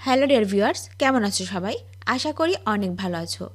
Hello dear viewers, কেমন আছো সবাই? আশা করি অনেক ভালো আছো।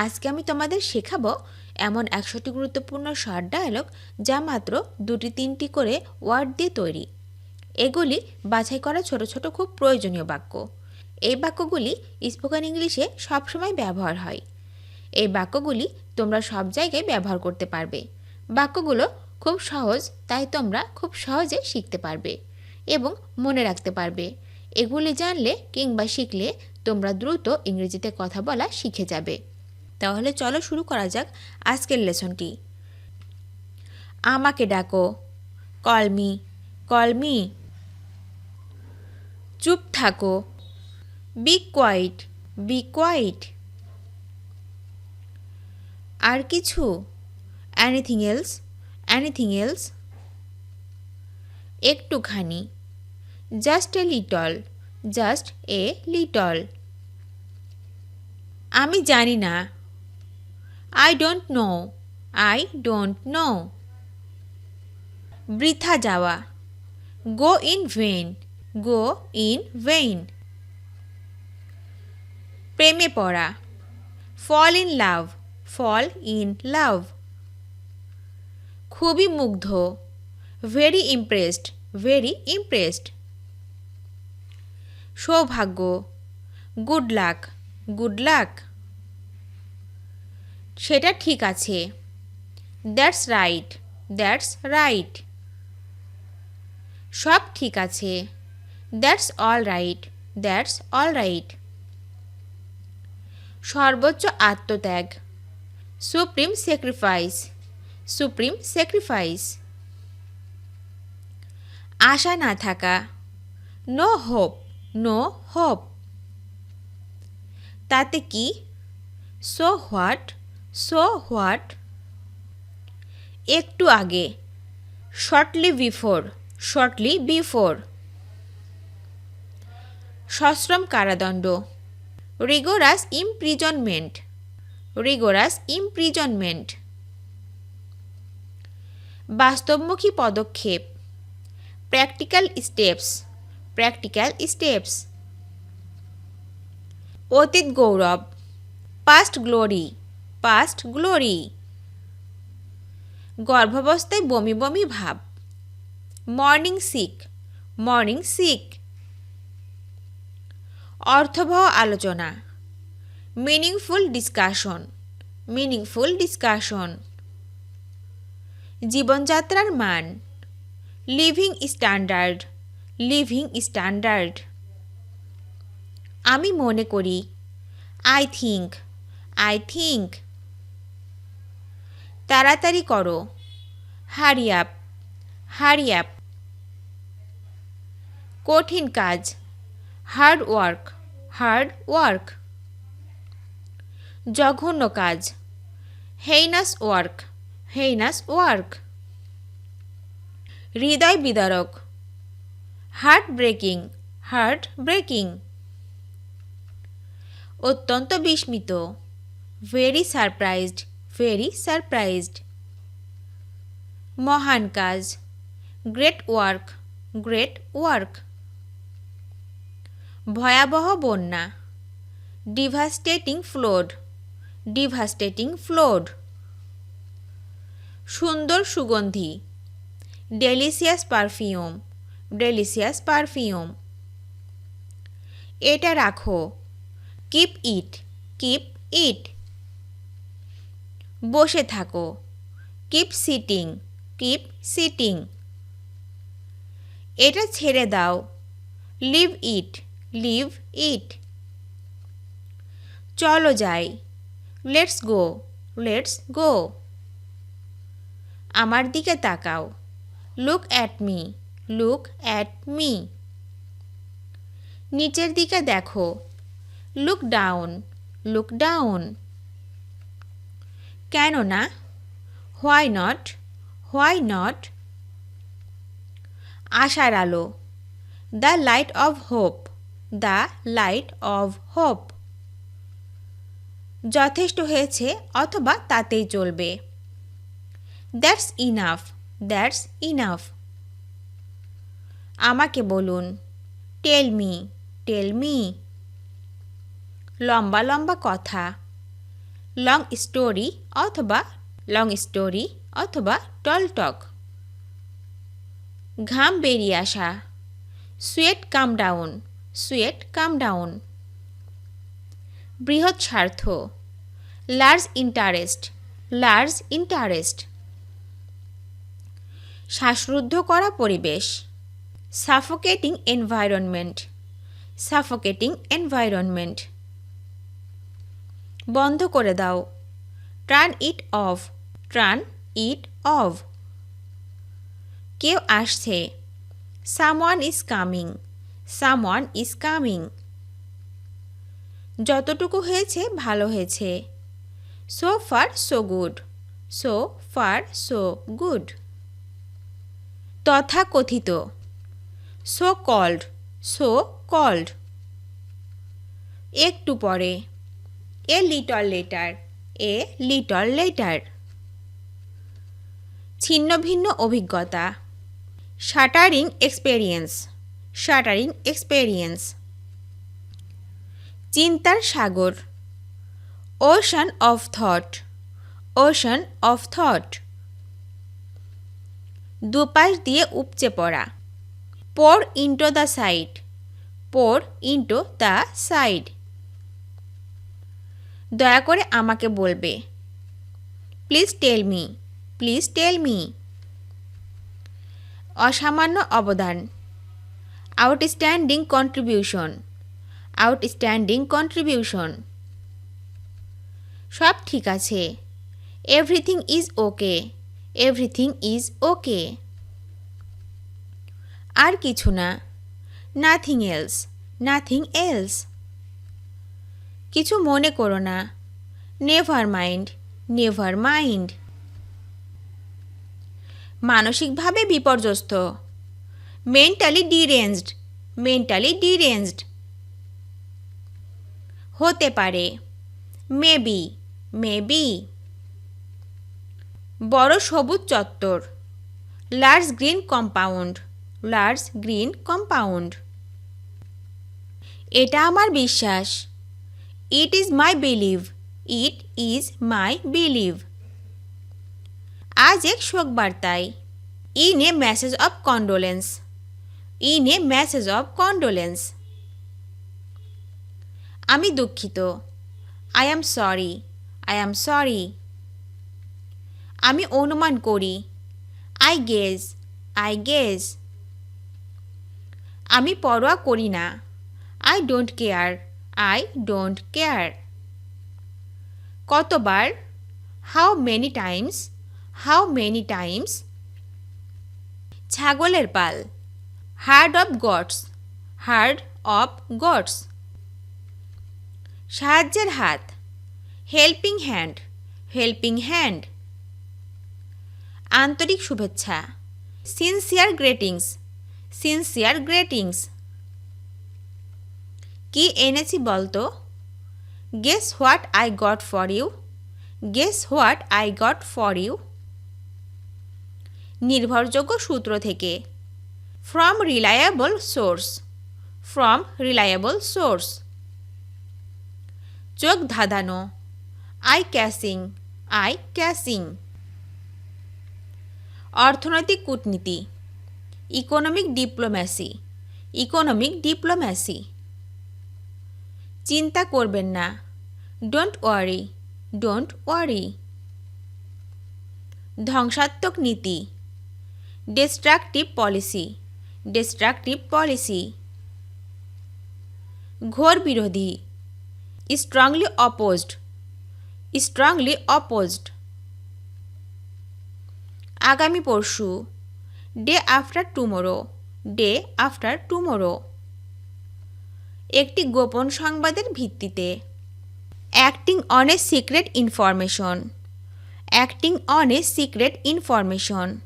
আজকে আমি তোমাদের শেখাবো এমন 100টি গুরুত্বপূর্ণ শর্ট ডায়ালগ যা মাত্র 2-3টি করে ওয়ার্ড দিয়ে তৈরি। এগুলি বাছাই করা ছোট ছোট খুব প্রয়োজনীয় বাক্য। এই বাক্যগুলি স্পোকেন ইংলিশে সবসময় ব্যবহার হয়। এই বাক্যগুলি তোমরা সব জায়গায় ব্যবহার করতে পারবে। বাক্যগুলো খুব সহজ, তাই তোমরা খুব সহজে শিখতে পারবে এবং মনে রাখতে পারবে। এগুলি জানলে কিংবা শিখলে তোমরা দ্রুত ইংরেজিতে কথা বলা শিখে যাবে। তাহলে চলো শুরু করা যাক আজকের লেসনটি। আমাকে ডাকো, কল মি, কল মি। চুপ থাকো, বি কোয়াইট, বি কোয়াইট। আর কিছু, এনিথিং এলস, এনিথিং এলস। একটুখানি, just a little, just a little. আমি জানি না, I don't know, I don't know. বৃথা যাওয়া, go in vein, go in vein. প্রেমে পড়া, fall in love, fall in love. খুবই মুগ্ধ, ভেরি ইমপ্রেসড, ভেরি ইমপ্রেসড। সৌভাগ্য, গুড লাক, গুড লাক। সেটা ঠিক আছে, দ্যাটস রাইট, দ্যাটস রাইট। সব ঠিক আছে, that's all right, that's all right. সর্বোচ্চ আত্মত্যাগ, সুপ্রিম স্যাক্রিফাইস, সুপ্রিম স্যাক্রিফাইস। আশা না থাকা, নো হোপ, নো হোপ। তাতে কি, সো হোয়াট, সো হোয়াট। একটু আগে, শর্টলি বিফোর, শর্টলি বিফোর। সশ্রম কারাদণ্ড, রিগোরাস ইমপ্রিজনমেন্ট, রিগোরাস ইমপ্রিজনমেন্ট। বাস্তবমুখী পদক্ষেপ, প্র্যাকটিক্যাল স্টেপস, প্র্যাকটিক্যাল স্টেপস। অতীত গৌরব, পাস্ট গ্লোরি, পাস্ট গ্লোরি। গর্ভাবস্থায় বমি বমি ভাব, মর্নিং সিক, মর্নিং সিক। অর্থবহ আলোচনা, মিনিংফুল ডিসকাশন, মিনিংফুল ডিসকাশন। জীবনযাত্রার মান, লিভিং স্ট্যান্ডার্ড, লিভিং স্ট্যান্ডার্ড। আমি মনে করি, আই থিঙ্ক, আই থিঙ্ক। তাড়াতাড়ি করো, হারি আপ, হারি আপ। কঠিন কাজ, হার্ড ওয়ার্ক, হার্ড ওয়ার্ক। জঘন্য কাজ, হেইনাস ওয়ার্ক, হেইনাস ওয়ার্ক। হৃদয় বিদারক, হার্ট ব্রেকিং, হার্ট ব্রেকিং। অত্যন্ত বিস্মিত, ভেরি সারপ্রাইজড, ভেরি সারপ্রাইজড। মহান কাজ, গ্রেট ওয়ার্ক, গ্রেট ওয়ার্ক। ভয়াবহ বন্যা, ডিভাস্টেটিং ফ্লোড, ডিভাস্টেটিং ফ্লোড। সুন্দর সুগন্ধি, ডেলিসিয়াস পারফিউম, ডেলিসিয়াস পারফিউম। এটা রাখো, কিপ ইট, কিপ ইট। বসে থাকো, কিপ সিটিং, কিপ সিটিং। এটা ছেড়ে দাও, লিভ ইট, লিভ ইট। চলো যাই, লেটস গো, লেটস গো। আমার দিকে তাকাও, look at me, look at me. নিচের দিকে দেখো, লুক ডাউন, লুক ডাউন। কেন না, হোয়াই নট, হোয়াই নট। আশার আলো, the light off hope, the light off hope. যথেষ্ট হয়েছে অথবা তাতেই চলবে, দ্যাটস ইনাফ, দ্যাটস ইনাফ। আমাকে বলুন, টেল মি, টেল মি। লম্বা লম্বা কথা, লং স্টোরি অথবা টল টক। ঘাম বেরিয়ে আসা, সুয়েট কাম ডাউন। বৃহৎ স্বার্থ, লার্জ ইন্টারেস্ট। শ্বাসরুদ্ধ করা পরিবেশ, সাফোকেটিং এনভায়রনমেন্ট। বন্ধ করে দাও, টার্ন ইট অফ। কেউ আসছে, সামওয়ান ইজ কামিং। যতটুকু হয়েছে ভালো হয়েছে, সো ফার সো গুড। তথাকথিত, সো কল্ড। একটু পরে, এ লিটল লেটার। ছিন্ন ভিন্ন অভিজ্ঞতা, শাটারিং এক্সপেরিয়েন্স। চিন্তার সাগর, ওশান অফ থট। দুপাশ দিয়ে উপচে পড়া, পোর ইন্টো দ্য সাইড। দয়া করে আমাকে বলবে, প্লিজ টেল মি। অসামান্য অবদান, আউটস্ট্যান্ডিং কন্ট্রিবিউশন। সব ঠিক আছে, এভরিথিং ইজ ওকে। আর কিছু না, নাথিং এলস। কিছু মনে করো না, নেভার মাইন্ড। মানসিকভাবে বিপর্যস্ত, মেন্টালি ডিরেঞ্জড। হতে পারে, মেবি। বড় সবুজ চত্বর, লার্জ গ্রিন কম্পাউন্ড। এটা আমার বিশ্বাস, ইট ইজ মাই বিলিভ। আজ এক শোক বার্তায়, in a message of condolence. আমি দুঃখিত, আই অ্যাম সরি। আমি অনুমান করি, আই গেজ। আমি পরোয়া করি না, আই ডোন্ট কেয়ার। কতবার, হাউ মেনি টাইমস। ছাগলের পাল, হার্ড অফ গডস। সাহায্যের হাত, হেল্পিং হ্যান্ড। আন্তরিক শুভেচ্ছা, সিনসিয়ার গ্রেটিংস। কি এনেছি বলতো, guess what I got for you. নির্ভরযোগ্য সূত্র থেকে, ফ্রম রিলায়েবল সোর্স। চোখ ধাঁধানো, আই ক্যাসিং। অর্থনৈতিক কূটনীতি, ইকোনমিক ডিপ্লোম্যাসি। চিন্তা করবেন না, ডোন্ট ওয়ারি। ধ্বংসাত্মক নীতি, ডিস্ট্রাকটিভ পলিসি। ঘোর বিরোধী, স্ট্রংলি অপোজড। আগামী পরশু, ডে আফটার টুমোরো। একটি গোপন সংবাদের ভিত্তিতে, acting on a secret information.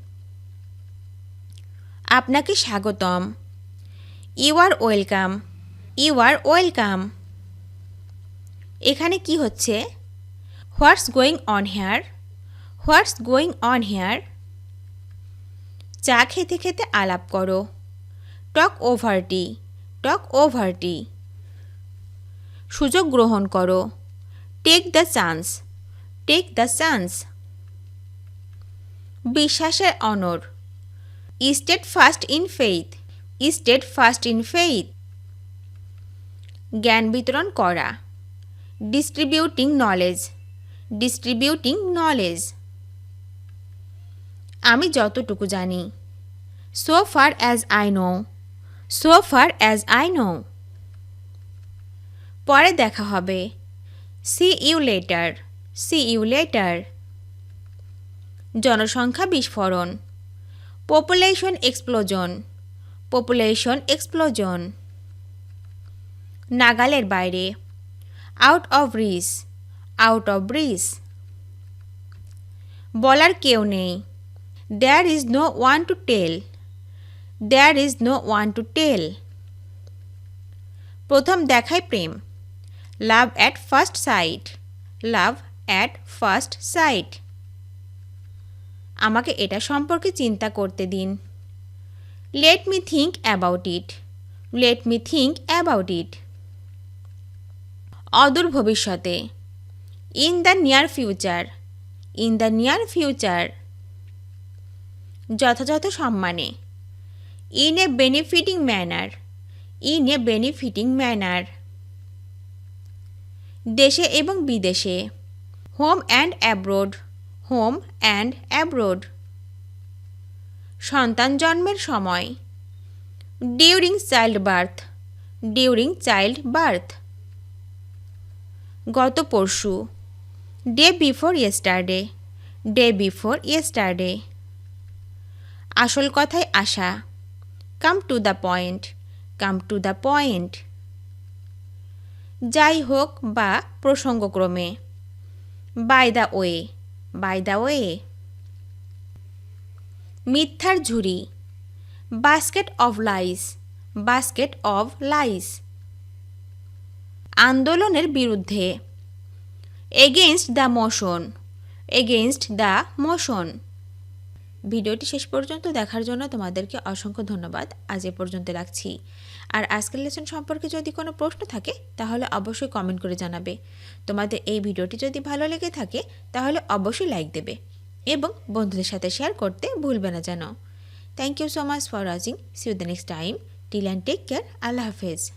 আপনাকে স্বাগতম, ইউ আর ওয়েলকাম। এখানে কি হচ্ছে, হোয়াটস গোয়িং অন হেয়ার। চা খেতে খেতে আলাপ করো, টক ওভার টি। সুযোগ গ্রহণ করো। Take the chance, take the chance. বিশ্বাসের অনর। Steadfast in faith, steadfast in faith. জ্ঞান বিতরণ করা। Distributing knowledge, distributing knowledge. আমি যতটুকু জানি। So far as I know, so far as I know. পরে দেখা হবে। See you later, see you later. জনসংখ্যা বিস্ফোরণ। Population explosion, population explosion. নাগালের বাইরে। Out of reach, out of reach. বলার কেউ নেই। There is no one to tell, there is no one to tell. প্রথম দেখায় প্রেম। Love at first sight, love at first sight. আমাকে এটা সম্পর্কে চিন্তা করতে দিন। Let me think about it, let me think about it. অদূর ভবিষ্যতে। In the near future, in the near future. যথাযথ সম্মানে। In a benefiting manner, in a benefiting manner. দেশে এবং বিদেশে। Home and abroad, home and abroad. সন্তান জন্মের সময়। During child birth, during child birth. গত পরশু। Day before yesterday, day before yesterday. আসল কথায় আসা। Come to the point, come to the point. যাই হোক বা প্রসঙ্গক্রমে। By the way, by the way. মিথ্যার ঝুড়ি। Basket of lies, basket of lies. আন্দোলনের বিরুদ্ধে। Against the motion, against the motion. ভিডিওটি শেষ পর্যন্ত দেখার জন্য তোমাদেরকে অসংখ্য ধন্যবাদ। আজ এ পর্যন্ত রাখছি। আর আজকের লেসন সম্পর্কে যদি কোনো প্রশ্ন থাকে তাহলে অবশ্যই কমেন্ট করে জানাবে। তোমাদের এই ভিডিওটি যদি ভালো লেগে থাকে তাহলে অবশ্যই লাইক দেবে এবং বন্ধুদের সাথে শেয়ার করতে ভুলবে না যেন। Thank you so much for watching. See you the next time. Till and take care. Allah হাফেজ।